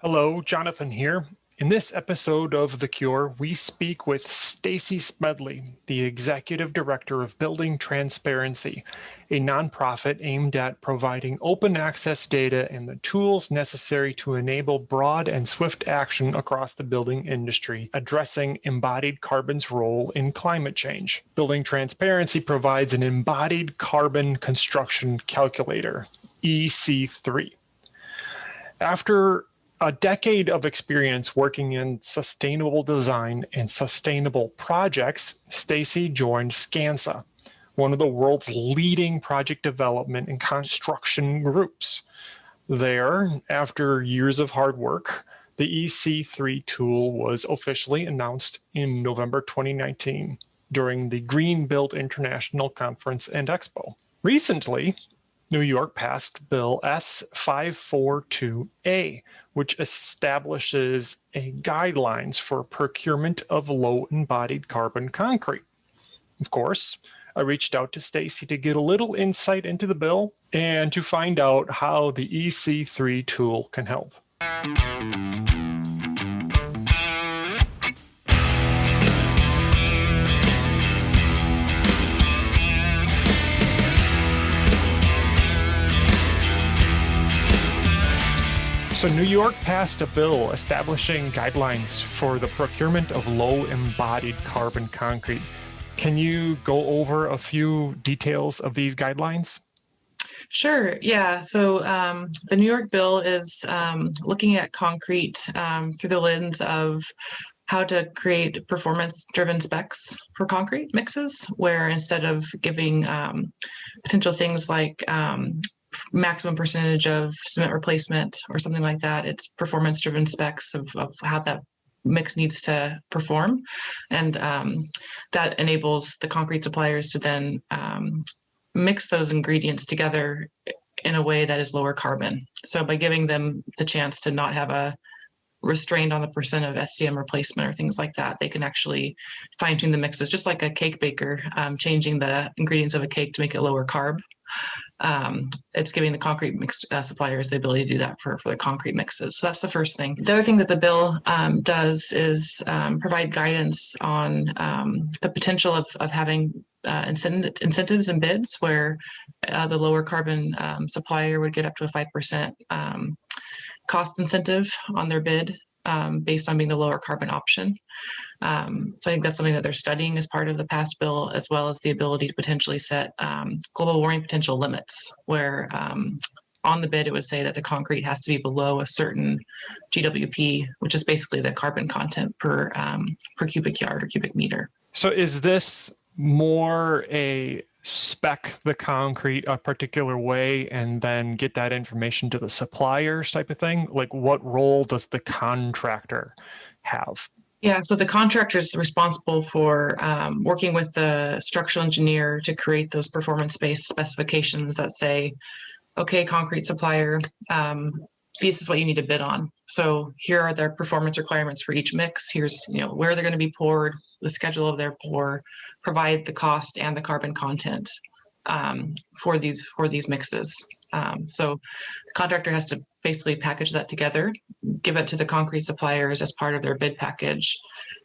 Hello, Jonathan here. In this episode of The Cure, we speak with Stacy Smedly, the Executive Director of Building Transparency, a nonprofit aimed at providing open access data and the tools necessary to enable broad and swift action across the building industry, addressing embodied carbon's role in climate change. Building Transparency provides an embodied carbon construction calculator, EC3. After a decade of experience working in sustainable design and sustainable projects, Stacy joined SCANSA, one of the world's leading project development and construction groups. There, after years of hard work, the EC3 tool was officially announced in November 2019 during the Green Build International Conference and Expo. Recently, New York passed Bill S542A, which establishes guidelines for procurement of low embodied carbon concrete. Of course, I reached out to Stacy to get a little insight into the bill and to find out how the EC3 tool can help. So New York passed a bill establishing guidelines for the procurement of low embodied carbon concrete. Can you go over a few details of these guidelines? Sure. Yeah. So the New York bill is looking at concrete through the lens of how to create performance-driven specs for concrete mixes, where instead of giving potential things like maximum percentage of cement replacement or something like that, it's performance-driven specs of how that mix needs to perform. And that enables the concrete suppliers to then mix those ingredients together in a way that is lower carbon. So by giving them the chance to not have a restrained on the percent of SCM replacement or things like that, they can actually fine tune the mixes, just like a cake baker changing the ingredients of a cake to make it lower carb. It's giving the concrete mix suppliers the ability to do that for the concrete mixes. So that's the first thing. The other thing that the bill does is provide guidance on the potential of having incentives and bids where the lower carbon supplier would get up to a 5% cost incentive on their bid based on being the lower carbon option. So I think that's something that they're studying as part of the past bill, as well as the ability to potentially set global warming potential limits, where on the bid it would say that the concrete has to be below a certain GWP, which is basically the carbon content per cubic yard or cubic meter. So is this more a spec the concrete a particular way and then get that information to the suppliers type of thing? Like, what role does the contractor have? Yeah, so the contractor is responsible for working with the structural engineer to create those performance-based specifications that say, okay, concrete supplier, this is what you need to bid on. So here are their performance requirements for each mix. Here's where they're going to be poured, the schedule of their pour, provide the cost and the carbon content for these mixes. So the contractor has to basically package that together, give it to the concrete suppliers as part of their bid package,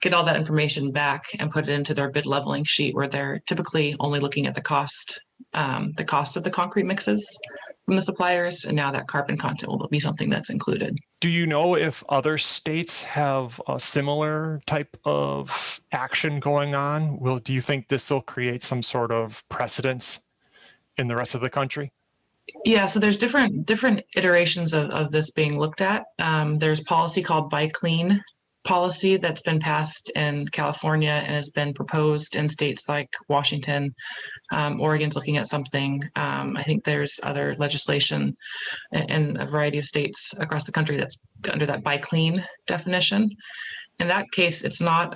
get all that information back and put it into their bid leveling sheet, where they're typically only looking at the cost of the concrete mixes from the suppliers, and now that carbon content will be something that's included. Do you know if other states have a similar type of action going on? Do you think this will create some sort of precedence in the rest of the country? Yeah, so there's different iterations of this being looked at. There's policy called Buy Clean policy that's been passed in California and has been proposed in states like Washington. Oregon's looking at something. I think there's other legislation in a variety of states across the country that's under that Buy Clean definition. In that case, it's not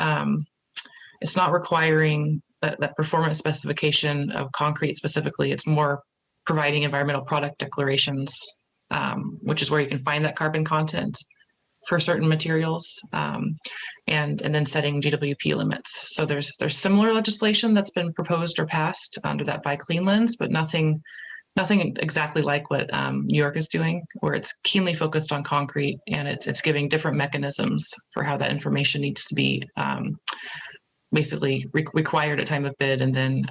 requiring that performance specification of concrete specifically. It's more providing environmental product declarations, which is where you can find that carbon content for certain materials, and then setting GWP limits. So there's similar legislation that's been proposed or passed under that Buy Clean lens, but nothing Nothing exactly like what New York is doing, where it's keenly focused on concrete and it's giving different mechanisms for how that information needs to be basically required at time of bid and then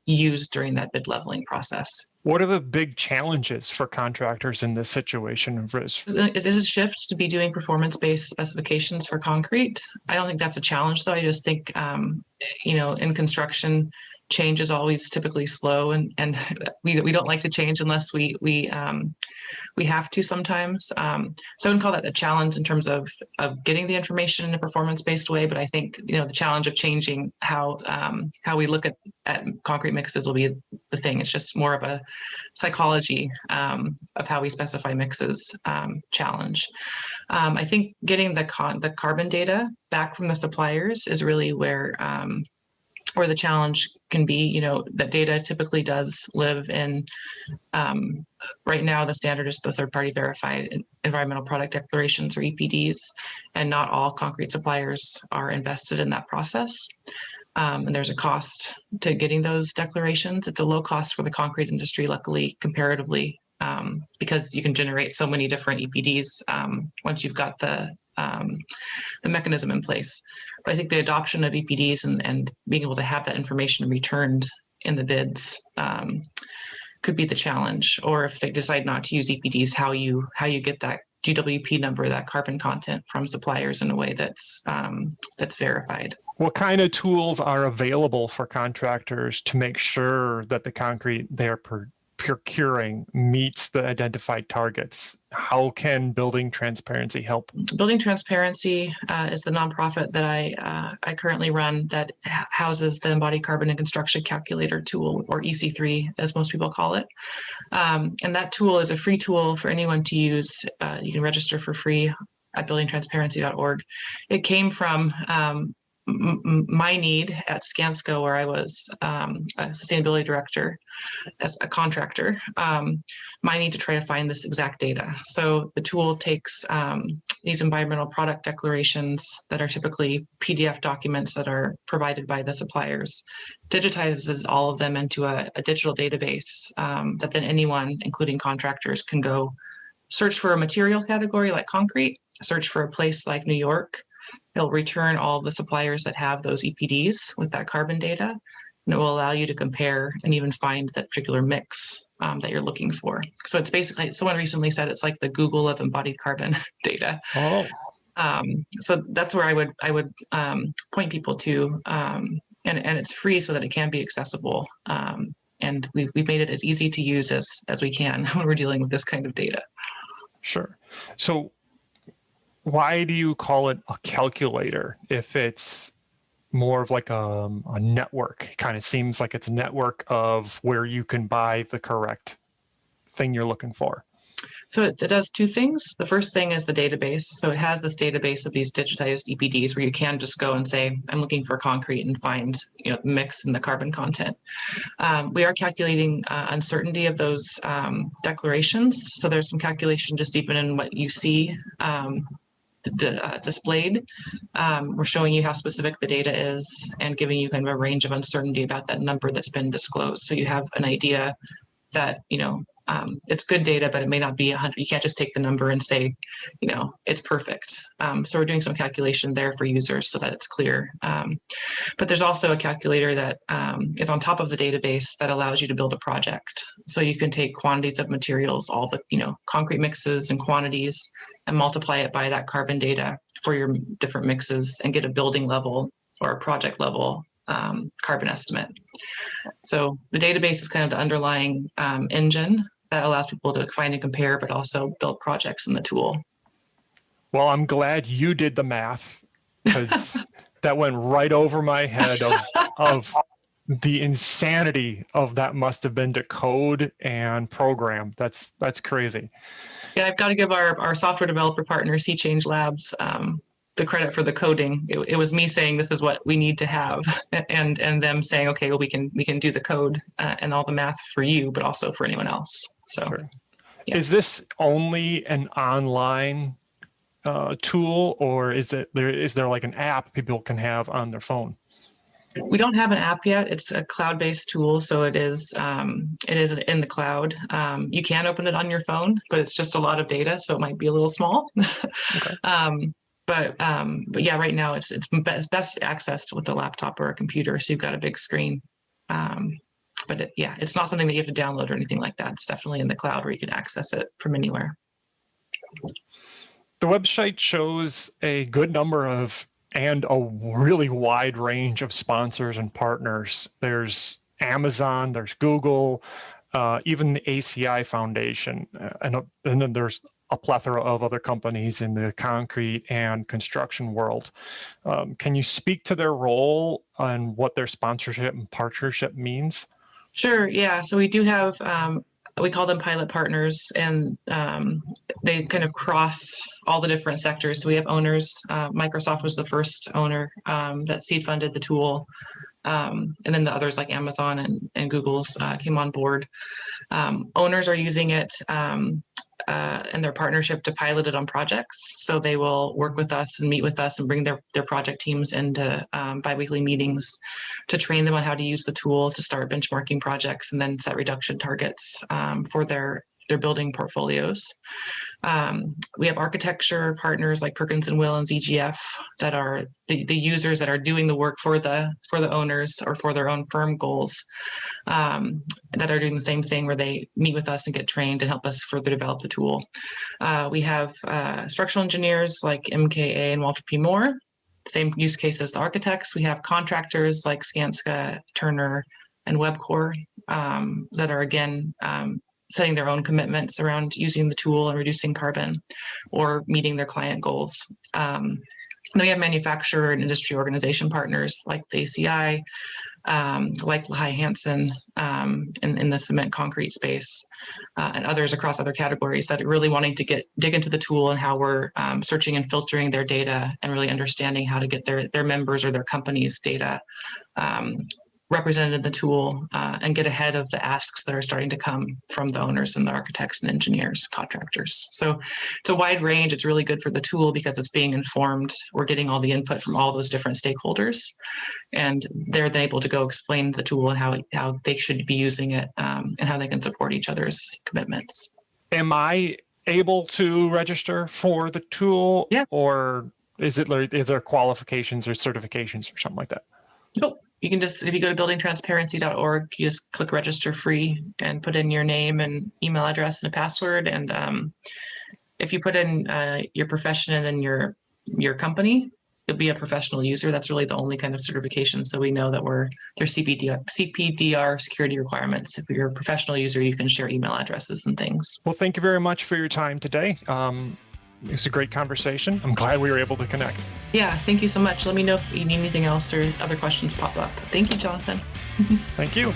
used during that bid leveling process. What are the big challenges for contractors in this situation? Is a shift to be doing performance-based specifications for concrete. I don't think that's a challenge, though. I just think, in construction, change is always typically slow, and we don't like to change unless we have to sometimes. So I wouldn't call that a challenge in terms of getting the information in a performance-based way, but I think the challenge of changing how we look at concrete mixes will be the thing. It's just more of a psychology of how we specify mixes challenge. I think getting the carbon data back from the suppliers is really where the challenge can be. That data typically does live in, right now the standard is the third-party verified environmental product declarations, or EPDs, and not all concrete suppliers are invested in that process. And there's a cost to getting those declarations. It's a low cost for the concrete industry, luckily, comparatively, because you can generate so many different EPDs once you've got the mechanism in place. But I think the adoption of EPDs and being able to have that information returned in the bids could be the challenge. Or if they decide not to use EPDs, how you get that GWP number, that carbon content, from suppliers in a way that's verified. What kind of tools are available for contractors to make sure that the concrete they're procuring meets the identified targets? How can Building Transparency help? Building Transparency is the nonprofit that I currently run that houses the Embodied Carbon and Construction Calculator tool, or EC3, as most people call it. And that tool is a free tool for anyone to use. You can register for free at buildingtransparency.org. It came from my need at Skanska, where I was a sustainability director as a contractor, my need to try to find this exact data. So the tool takes these environmental product declarations that are typically PDF documents that are provided by the suppliers, digitizes all of them into a digital database that then anyone, including contractors, can go search for a material category like concrete, search for a place like New York. It'll return all the suppliers that have those EPDs with that carbon data, and it will allow you to compare and even find that particular mix that you're looking for. So it's basically, someone recently said it's like the Google of embodied carbon data. Oh. So that's where I would point people to, and it's free so that it can be accessible. And we've made it as easy to use as we can when we're dealing with this kind of data. Sure. So why do you call it a calculator if it's more of like a network? It kind of seems like it's a network of where you can buy the correct thing you're looking for. So it does two things. The first thing is the database. So it has this database of these digitized EPDs where you can just go and say, I'm looking for concrete, and find mix and the carbon content. We are calculating uncertainty of those declarations. So there's some calculation just even in what you see displayed. We're showing you how specific the data is and giving you kind of a range of uncertainty about that number that's been disclosed. So you have an idea that, it's good data, but it may not be 100. You can't just take the number and say, it's perfect. So we're doing some calculation there for users so that it's clear. But there's also a calculator that is on top of the database that allows you to build a project. So you can take quantities of materials, all the, concrete mixes and quantities, and multiply it by that carbon data for your different mixes and get a building level or a project level carbon estimate. So the database is kind of the underlying engine that allows people to find and compare, but also build projects in the tool. Well, I'm glad you did the math, because that went right over my head of the insanity of that must have been to code and program. That's crazy. Yeah, I've got to give our software developer partner, Sea Change Labs, the credit for the coding. It was me saying this is what we need to have, and them saying, okay, well, we can do the code and all the math for you, but also for anyone else. So, sure. Yeah. Is this only an online tool, or is there like an app people can have on their phone? We don't have an app yet. It's a cloud-based tool, so it is in the cloud. You can open it on your phone, but it's just a lot of data, so it might be a little small. Okay. But yeah, right now it's best accessed with a laptop or a computer, so you've got a big screen. But it's not something that you have to download or anything like that. It's definitely in the cloud where you can access it from anywhere. The website shows a good number of and a really wide range of sponsors and partners. There's Amazon, there's Google, even the ACI Foundation, and then there's a plethora of other companies in the concrete and construction world. Can you speak to their role and what their sponsorship and partnership means? Sure, yeah. So we do have, we call them pilot partners, and they kind of cross all the different sectors. So we have owners. Microsoft was the first owner that seed funded the tool. And then the others like Amazon and Google's came on board. Owners are using it and their partnership to pilot it on projects. So they will work with us and meet with us and bring their project teams into biweekly meetings to train them on how to use the tool, to start benchmarking projects, and then set reduction targets for their building portfolios. We have architecture partners like Perkins & Will and ZGF that are the users that are doing the work for the owners or for their own firm goals, that are doing the same thing where they meet with us and get trained and help us further develop the tool. We have structural engineers like MKA and Walter P. Moore, same use case as the architects. We have contractors like Skanska, Turner, and Webcor that are again setting their own commitments around using the tool and reducing carbon or meeting their client goals. Then we have manufacturer and industry organization partners like the ACI, like Lehigh Hansen in the cement concrete space, and others across other categories that are really wanting to dig into the tool and how we're searching and filtering their data and really understanding how to get their members or their company's data represented in the tool and get ahead of the asks that are starting to come from the owners and the architects and engineers, contractors. So it's a wide range. It's really good for the tool because it's being informed. We're getting all the input from all those different stakeholders, and they're then able to go explain the tool and how they should be using it and how they can support each other's commitments. Am I able to register for the tool? Yeah. Or is there qualifications or certifications or something like that? Nope. You can just, if you go to buildingtransparency.org, you just click register free and put in your name and email address and a password. And if you put in your profession and then your company, you'll be a professional user. That's really the only kind of certification. So we know that there's CPDR security requirements. If you're a professional user, you can share email addresses and things. Well, thank you very much for your time today. It was a great conversation. I'm glad we were able to connect. Yeah, thank you so much. Let me know if you need anything else or other questions pop up. Thank you, Jonathan. Thank you.